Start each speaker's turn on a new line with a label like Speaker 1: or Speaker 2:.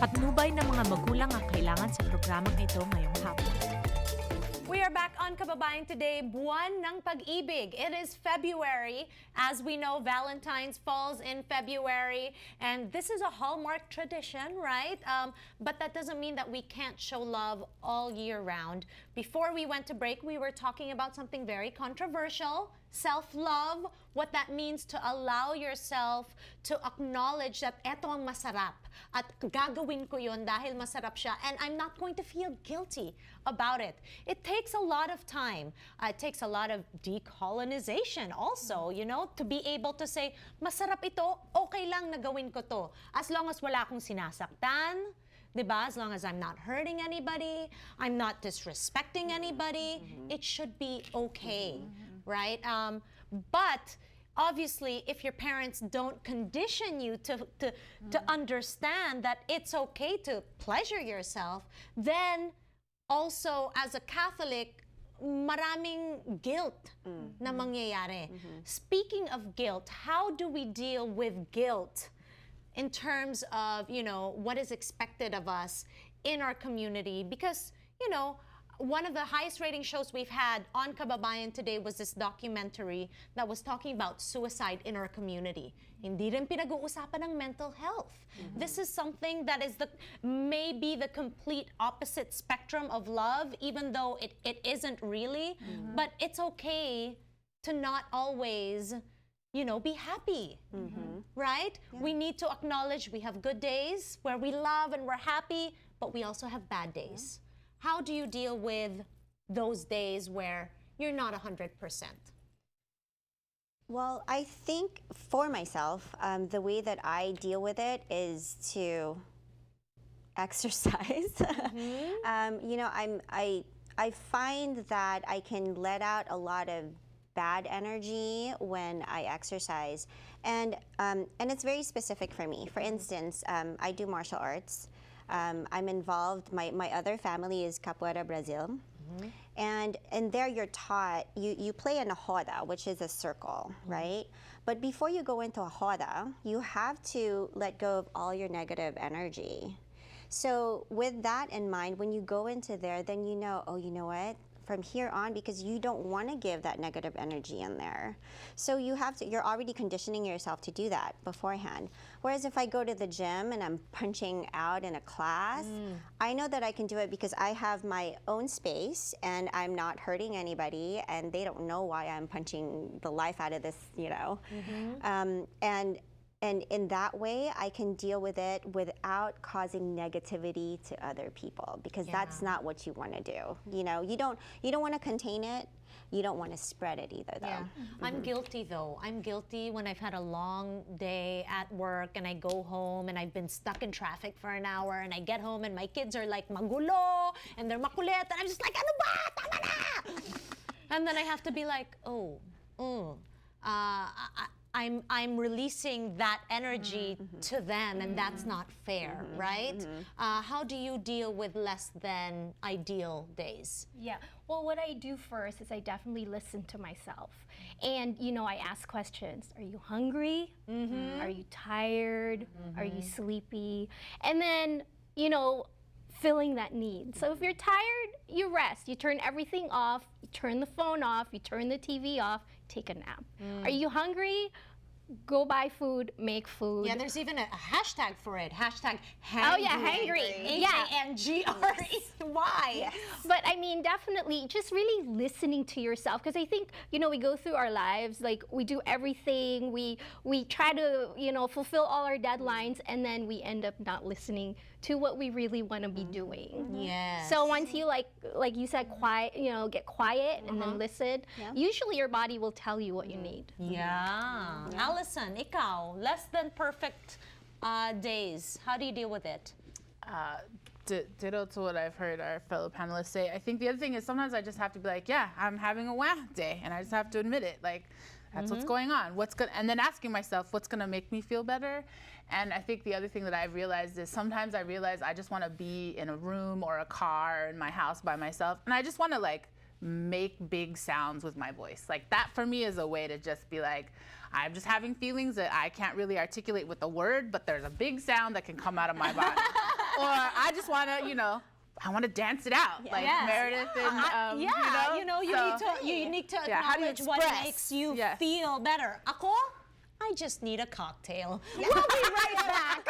Speaker 1: Patnubay ng mga magulang ang kailangan sa programang ito ngayong hapon.
Speaker 2: We are back on Kababayan Today, Buwan ng Pag-ibig. It is February. As we know, Valentine's falls in February. And this is a hallmark tradition, right? But that doesn't mean that we can't show love all year round. Before we went to break, we were talking about something very controversial. Self-love, what that means to allow yourself to acknowledge that eto ang masarap at gagawin ko yun dahil masarap siya and I'm not going to feel guilty about it. It takes a lot of time. It takes a lot of decolonization also, you know, to be able to say, masarap ito, okay lang na gawin ko to. As long as wala akong sinasaktan, diba? As long as I'm not hurting anybody, I'm not disrespecting anybody, it should be okay. Right? But obviously, if your parents don't condition you to understand that it's okay to pleasure yourself, then also as a Catholic, maraming guilt na mangyayari. Speaking of guilt, how do we deal with guilt in terms of, you know, what is expected of us in our community? Because, you know, one of the highest rating shows we've had on Kababayan Today was this documentary that was talking about suicide in our community. Hindi rin pinag-uusapan ng mental health. This is something that is maybe the complete opposite spectrum of love, even though it isn't really. But it's okay to not always, you know, be happy, right? Yeah. We need to acknowledge we have good days where we love and we're happy, but we also have bad days. Yeah. How do you deal with those days where you're not 100%?
Speaker 3: Well, I think for myself, the way that I deal with it is to exercise. You know, I find that I can let out a lot of bad energy when I exercise, and it's very specific for me. For instance, I do martial arts. I'm involved, my other family is Capoeira Brazil. And there you're taught, you play in a roda, which is a circle, right? But before you go into a roda, you have to let go of all your negative energy. So with that in mind, when you go into there, then you know, oh, you know what? From here on, because you don't want to give that negative energy in there. So you have to, you're already conditioning yourself to do that beforehand. Whereas if I go to the gym and I'm punching out in a class, I know that I can do it because I have my own space and I'm not hurting anybody and they don't know why I'm punching the life out of this, you know. And in that way, I can deal with it without causing negativity to other people, because that's not what you want to do. You know, you don't want to contain it. You don't want to spread it either, though.
Speaker 2: Yeah. I'm guilty, though. I'm guilty when I've had a long day at work and I go home and I've been stuck in traffic for an hour and I get home and my kids are like magulo and they're makulit and I'm just like, ano ba? Tama na! And then I have to be like, I'm releasing that energy to them, and that's not fair, right? How do you deal with less than ideal days?
Speaker 4: Yeah, well, what I do first is I definitely listen to myself. And, you know, I ask questions. Are you hungry? Are you tired? Are you sleepy? And then, you know, filling that need. So if you're tired, you rest. You turn everything off. You turn the phone off. You turn the TV off. Take a nap. Are you hungry? Go buy food, make food.
Speaker 2: Yeah, there's even a hashtag for it. Hashtag hangry.
Speaker 4: Oh yeah, hangry.
Speaker 2: H-A-N-G-R-E-Y.
Speaker 4: Yes. But I mean, definitely just really listening to yourself, because I think, you know, we go through our lives, like we do everything, we try to, you know, fulfill all our deadlines, and then we end up not listening to what we really want to be doing.
Speaker 2: Yes.
Speaker 4: So once you like you said, quiet, you know, get quiet and then listen, usually your body will tell you what you need.
Speaker 2: Yeah. Allison, ikaw, less than perfect days. How do you deal with it?
Speaker 5: Ditto to what I've heard our fellow panelists say. I think the other thing is sometimes I just have to be like, yeah, I'm having a wah day, and I just have to admit it. Like, that's what's going on. And then asking myself, what's gonna make me feel better? And I think the other thing that I've realized is sometimes I realize I just want to be in a room or a car in my house by myself, and I just want to like make big sounds with my voice. Like that for me is a way to just be like, I'm just having feelings that I can't really articulate with a word, but there's a big sound that can come out of my body. or I just want to, I want to dance it out, like
Speaker 2: Yes.
Speaker 5: Meredith and
Speaker 2: you need to
Speaker 5: Yeah, how do you
Speaker 2: acknowledge what
Speaker 5: express?
Speaker 2: makes you
Speaker 5: Yes.
Speaker 2: feel better. Ako, I just need a cocktail. We'll be right back.